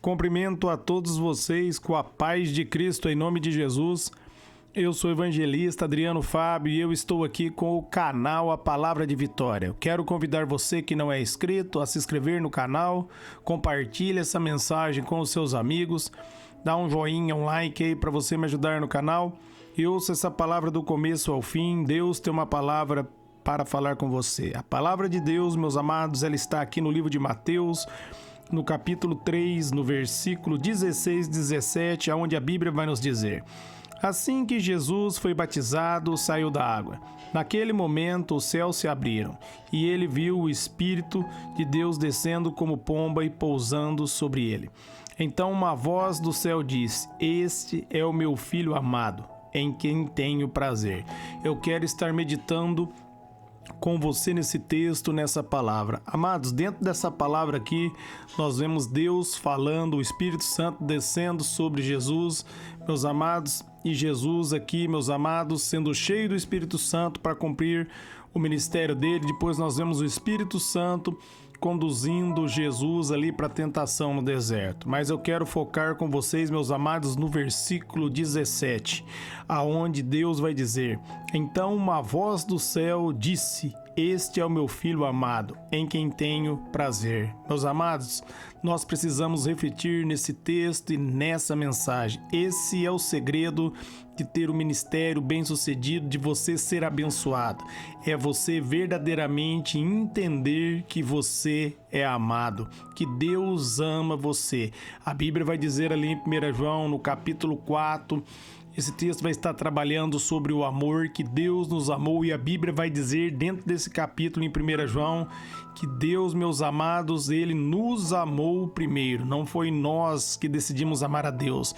Cumprimento a todos vocês com a paz de Cristo em nome de Jesus. Eu sou o evangelista Adriano Fábio e eu estou aqui com o canal A Palavra de Vitória. Eu quero convidar você que não é inscrito a se inscrever no canal, compartilhe essa mensagem com os seus amigos, dá um joinha, um like aí para você me ajudar no canal e ouça essa palavra do começo ao fim. Deus tem uma palavra para falar com você. A palavra de Deus, meus amados, ela está aqui no livro de Mateus, no capítulo 3, no versículo 16 e 17, onde a Bíblia vai nos dizer: assim que Jesus foi batizado, saiu da água. Naquele momento, os céus se abriram, e ele viu o Espírito de Deus descendo como pomba e pousando sobre ele. Então uma voz do céu disse: este é o meu Filho amado, em quem tenho prazer. Eu quero estar meditando com você nesse texto, nessa palavra. Amados, dentro dessa palavra aqui, nós vemos Deus falando, o Espírito Santo descendo sobre Jesus, meus amados, e Jesus aqui, meus amados, sendo cheio do Espírito Santo para cumprir o ministério dele. Depois nós vemos o Espírito Santo conduzindo Jesus ali para a tentação no deserto. Mas eu quero focar com vocês, meus amados, no versículo 17, aonde Deus vai dizer: então uma voz do céu disse: este é o meu Filho amado, em quem tenho prazer. Meus amados, nós precisamos refletir nesse texto e nessa mensagem. Esse é o segredo de ter um ministério bem-sucedido, de você ser abençoado. É você verdadeiramente entender que você é amado, que Deus ama você. A Bíblia vai dizer ali em 1 João, no capítulo 4, esse texto vai estar trabalhando sobre o amor, que Deus nos amou, e a Bíblia vai dizer dentro desse capítulo em 1 João que Deus, meus amados, Ele nos amou primeiro. Não foi nós que decidimos amar a Deus,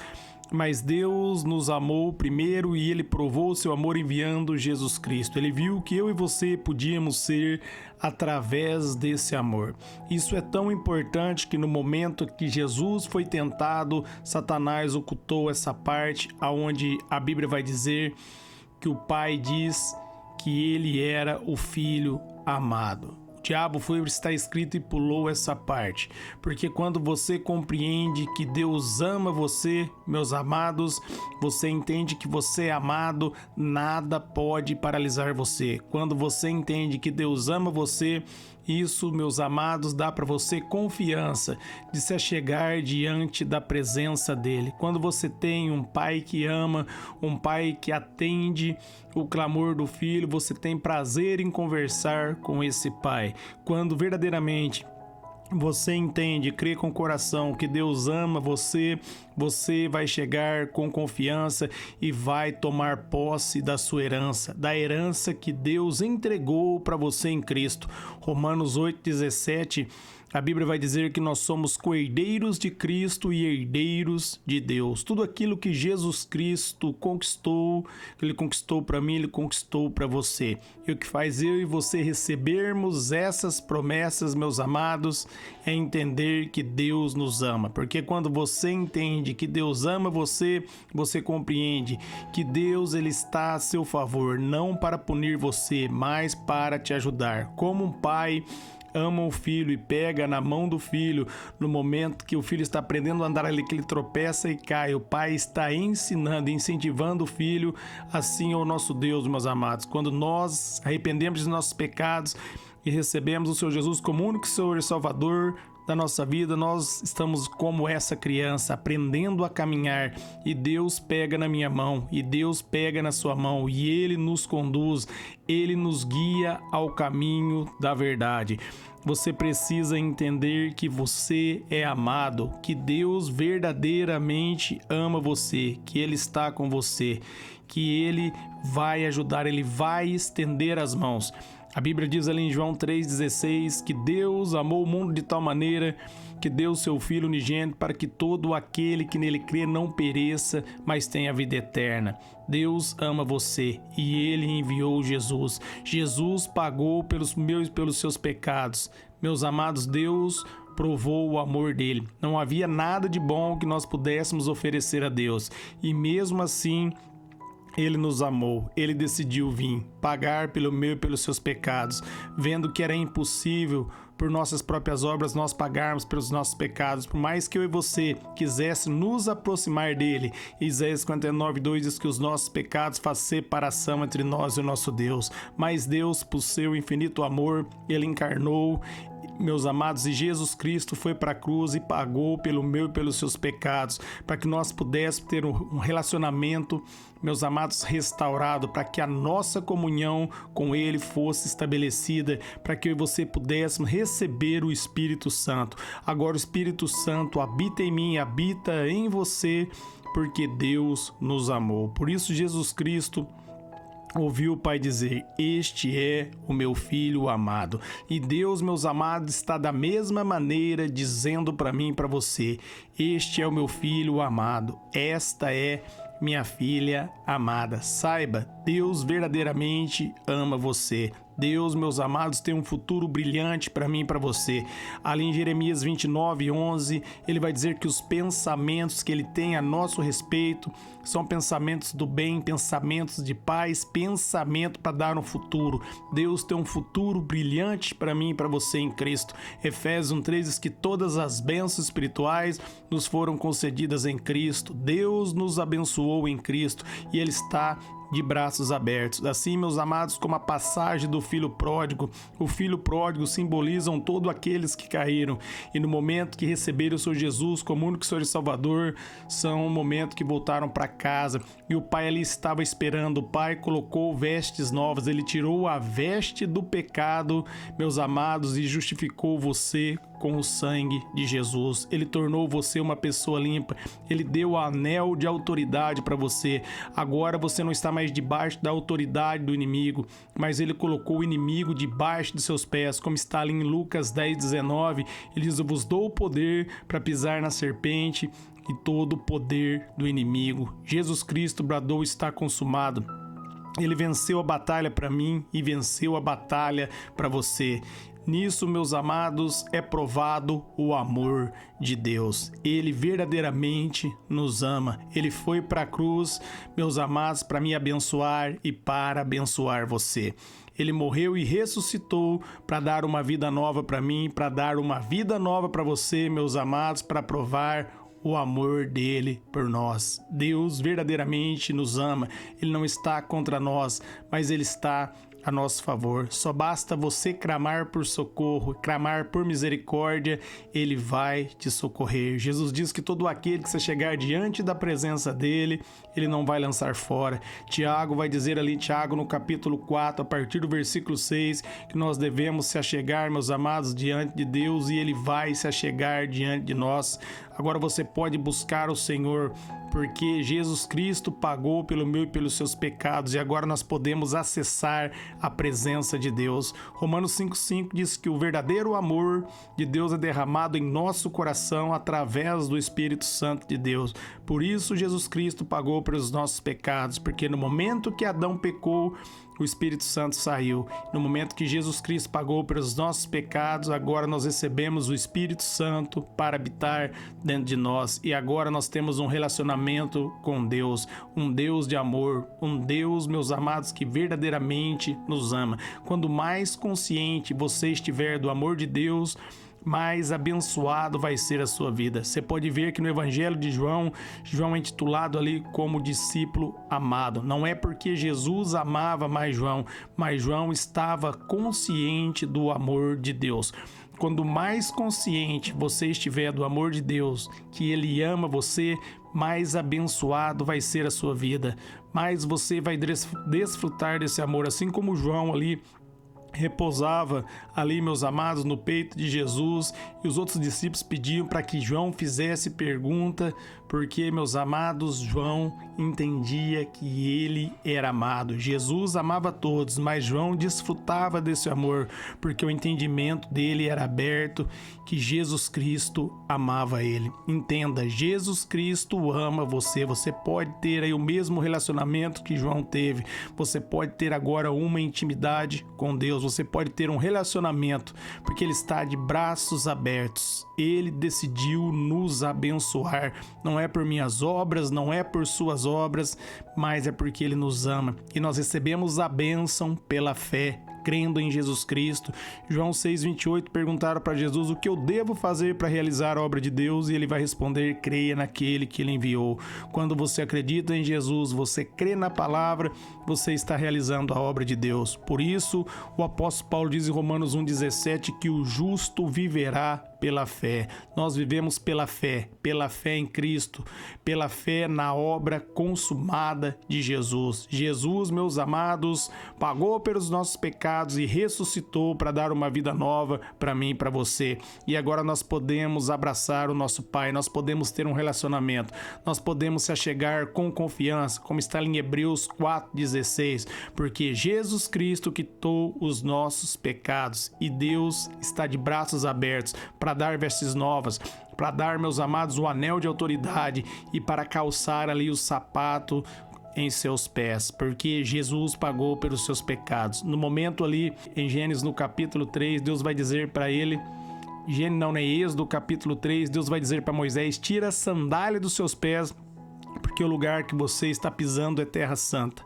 mas Deus nos amou primeiro e Ele provou o seu amor enviando Jesus Cristo. Ele viu que eu e você podíamos ser através desse amor. Isso é tão importante que no momento que Jesus foi tentado, Satanás ocultou essa parte onde a Bíblia vai dizer que o Pai diz que Ele era o Filho amado. O diabo foi, está escrito, e pulou essa parte, porque quando você compreende que Deus ama você, meus amados, você entende que você é amado, nada pode paralisar você. Quando você entende que Deus ama você, isso, meus amados, dá para você confiança de se achegar diante da presença dele. Quando você tem um pai que ama, um pai que atende o clamor do filho, você tem prazer em conversar com esse pai. Quando verdadeiramente você entende, crê com o coração que Deus ama você, você vai chegar com confiança e vai tomar posse da sua herança, da herança que Deus entregou para você em Cristo. Romanos 8,17, a Bíblia vai dizer que nós somos co-herdeiros de Cristo e herdeiros de Deus. Tudo aquilo que Jesus Cristo conquistou, que Ele conquistou para mim, Ele conquistou para você. E o que faz eu e você recebermos essas promessas, meus amados, é entender que Deus nos ama. Porque quando você entende que Deus ama você, você compreende que Deus, Ele está a seu favor, não para punir você, mas para te ajudar. Como um pai ama o filho e pega na mão do filho no momento que o filho está aprendendo a andar ali, que ele tropeça e cai, o pai está ensinando, incentivando o filho. Assim é o nosso Deus, meus amados. Quando nós arrependemos dos nossos pecados e recebemos o Senhor Jesus como único Senhor e Salvador da nossa vida, nós estamos como essa criança, aprendendo a caminhar, e Deus pega na minha mão, e Deus pega na sua mão, e Ele nos conduz, Ele nos guia ao caminho da verdade. Você precisa entender que você é amado, que Deus verdadeiramente ama você, que Ele está com você, que Ele vai ajudar, Ele vai estender as mãos. A Bíblia diz ali em João 3,16 que Deus amou o mundo de tal maneira que deu o seu Filho unigênito para que todo aquele que nele crê não pereça, mas tenha vida eterna. Deus ama você e Ele enviou Jesus. Jesus pagou pelos meus e pelos seus pecados. Meus amados, Deus provou o amor dele. Não havia nada de bom que nós pudéssemos oferecer a Deus. E mesmo assim, Ele nos amou, Ele decidiu vir, pagar pelo meu e pelos seus pecados, vendo que era impossível por nossas próprias obras nós pagarmos pelos nossos pecados, por mais que eu e você quisesse nos aproximar dele. Isaías 59:2 diz que os nossos pecados fazem separação entre nós e o nosso Deus, mas Deus, por seu infinito amor, ele encarnou, meus amados, e Jesus Cristo foi para a cruz e pagou pelo meu e pelos seus pecados, para que nós pudéssemos ter um relacionamento, meus amados, restaurado, para que a nossa comunhão com Ele fosse estabelecida, para que eu e você pudéssemos receber o Espírito Santo. Agora o Espírito Santo habita em mim, habita em você, porque Deus nos amou. Por isso Jesus Cristo ouviu o Pai dizer: este é o meu Filho amado. E Deus, meus amados, está da mesma maneira dizendo para mim e para você: este é o meu Filho amado, esta é minha filha amada. Saiba, Deus verdadeiramente ama você. Deus, meus amados, tem um futuro brilhante para mim e para você. Ali em Jeremias 29:11, ele vai dizer que os pensamentos que ele tem a nosso respeito são pensamentos do bem, pensamentos de paz, pensamento para dar um futuro. Deus tem um futuro brilhante para mim e para você em Cristo. Efésios 1:3 diz que todas as bênçãos espirituais nos foram concedidas em Cristo. Deus nos abençoou em Cristo e ele está de braços abertos. Assim, meus amados, como a passagem do filho pródigo, o filho pródigo simbolizam todos aqueles que caíram e no momento que receberam o Senhor Jesus como único Senhor e Salvador, são o momento que voltaram para casa e o pai ali estava esperando. O pai colocou vestes novas, ele tirou a veste do pecado, meus amados, e justificou você com o sangue de Jesus. Ele tornou você uma pessoa limpa. Ele deu o anel de autoridade para você. Agora você não está mais debaixo da autoridade do inimigo, mas ele colocou o inimigo debaixo de seus pés, como está ali em Lucas 10:19. Ele diz: eu vos dou o poder para pisar na serpente e todo o poder do inimigo. Jesus Cristo bradou: está consumado. Ele venceu a batalha para mim e venceu a batalha para você. Nisso, meus amados, é provado o amor de Deus. Ele verdadeiramente nos ama. Ele foi para a cruz, meus amados, para me abençoar e para abençoar você. Ele morreu e ressuscitou para dar uma vida nova para mim, para dar uma vida nova para você, meus amados, para provar o amor dele por nós. Deus verdadeiramente nos ama. Ele não está contra nós, mas ele está a nosso favor. Só basta você clamar por socorro, clamar por misericórdia, ele vai te socorrer. Jesus diz que todo aquele que se chegar diante da presença dele, ele não vai lançar fora. Tiago vai dizer ali, Tiago no capítulo 4, a partir do versículo 6, que nós devemos se achegar, meus amados, diante de Deus e ele vai se achegar diante de nós. Agora você pode buscar o Senhor, porque Jesus Cristo pagou pelo meu e pelos seus pecados e agora nós podemos acessar a presença de Deus. Romanos 5:5 diz que o verdadeiro amor de Deus é derramado em nosso coração através do Espírito Santo de Deus. Por isso Jesus Cristo pagou pelos nossos pecados, porque no momento que Adão pecou, o Espírito Santo saiu. No momento que Jesus Cristo pagou pelos nossos pecados, agora nós recebemos o Espírito Santo para habitar dentro de nós. E agora nós temos um relacionamento com Deus, um Deus de amor, um Deus, meus amados, que verdadeiramente nos ama. Quando mais consciente você estiver do amor de Deus, mais abençoado vai ser a sua vida. Você pode ver que no Evangelho de João é intitulado ali como discípulo amado. Não é porque Jesus amava mais João, mas João estava consciente do amor de Deus. Quando mais consciente você estiver do amor de Deus, que Ele ama você, mais abençoado vai ser a sua vida. Mais você vai desfrutar desse amor, assim como João ali repousava ali, meus amados, no peito de Jesus, e os outros discípulos pediam para que João fizesse pergunta, porque, meus amados, João entendia que ele era amado. Jesus amava todos, mas João desfrutava desse amor, porque o entendimento dele era aberto, que Jesus Cristo amava ele. Entenda, Jesus Cristo ama você. Você pode ter aí o mesmo relacionamento que João teve. Você pode ter agora uma intimidade com Deus. Você pode ter um relacionamento, porque ele está de braços abertos. Ele decidiu nos abençoar. Não é por minhas obras, não é por suas obras, mas é porque ele nos ama. E nós recebemos a bênção pela fé crendo em Jesus Cristo. João 6,28 perguntaram para Jesus o que eu devo fazer para realizar a obra de Deus, e ele vai responder: creia naquele que ele enviou. Quando você acredita em Jesus, você crê na palavra, você está realizando a obra de Deus. Por isso, o apóstolo Paulo diz em Romanos 1,17 que o justo viverá pela fé. Nós vivemos pela fé em Cristo, pela fé na obra consumada de Jesus. Jesus, meus amados, pagou pelos nossos pecados e ressuscitou para dar uma vida nova para mim e para você. E agora nós podemos abraçar o nosso Pai, nós podemos ter um relacionamento, nós podemos se achegar com confiança, como está em Hebreus 4,16, porque Jesus Cristo quitou os nossos pecados e Deus está de braços abertos para dar vestes novas, para dar, meus amados, o anel de autoridade e para calçar ali o sapato em seus pés, porque Jesus pagou pelos seus pecados. No momento ali, em Gênesis, no capítulo 3, Deus vai dizer para ele, Êxodo capítulo 3, Deus vai dizer para Moisés: tira a sandália dos seus pés, porque o lugar que você está pisando é terra santa.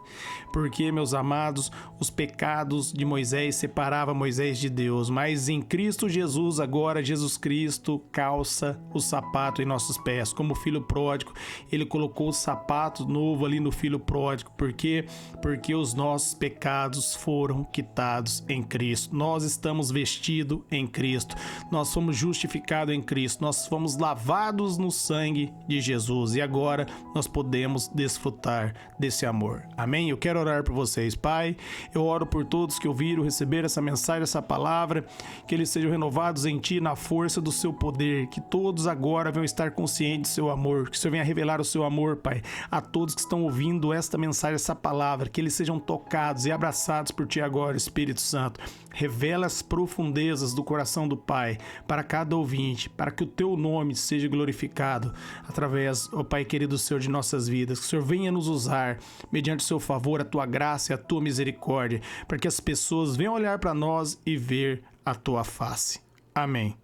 Porque, meus amados, os pecados de Moisés separavam Moisés de Deus, mas em Cristo Jesus, agora Jesus Cristo calça o sapato em nossos pés. Como filho pródigo, ele colocou o sapato novo ali no filho pródigo. Por quê? Porque os nossos pecados foram quitados em Cristo. Nós estamos vestidos em Cristo. Nós fomos justificados em Cristo. Nós fomos lavados no sangue de Jesus. E agora nós podemos desfrutar desse amor. Amém? Eu quero orar por vocês, Pai. Eu oro por todos que ouviram, receberam essa mensagem, essa palavra, que eles sejam renovados em Ti, na força do Seu poder, que todos agora venham estar conscientes do Seu amor, que o Senhor venha revelar o Seu amor, Pai, a todos que estão ouvindo esta mensagem, essa palavra, que eles sejam tocados e abraçados por Ti agora, Espírito Santo. Revela as profundezas do coração do Pai para cada ouvinte, para que o Teu nome seja glorificado através, ó Pai querido Senhor, de nossas vidas. Que o Senhor venha nos usar, mediante o Seu favor, a Tua graça e a Tua misericórdia, para que as pessoas venham olhar para nós e ver a Tua face. Amém.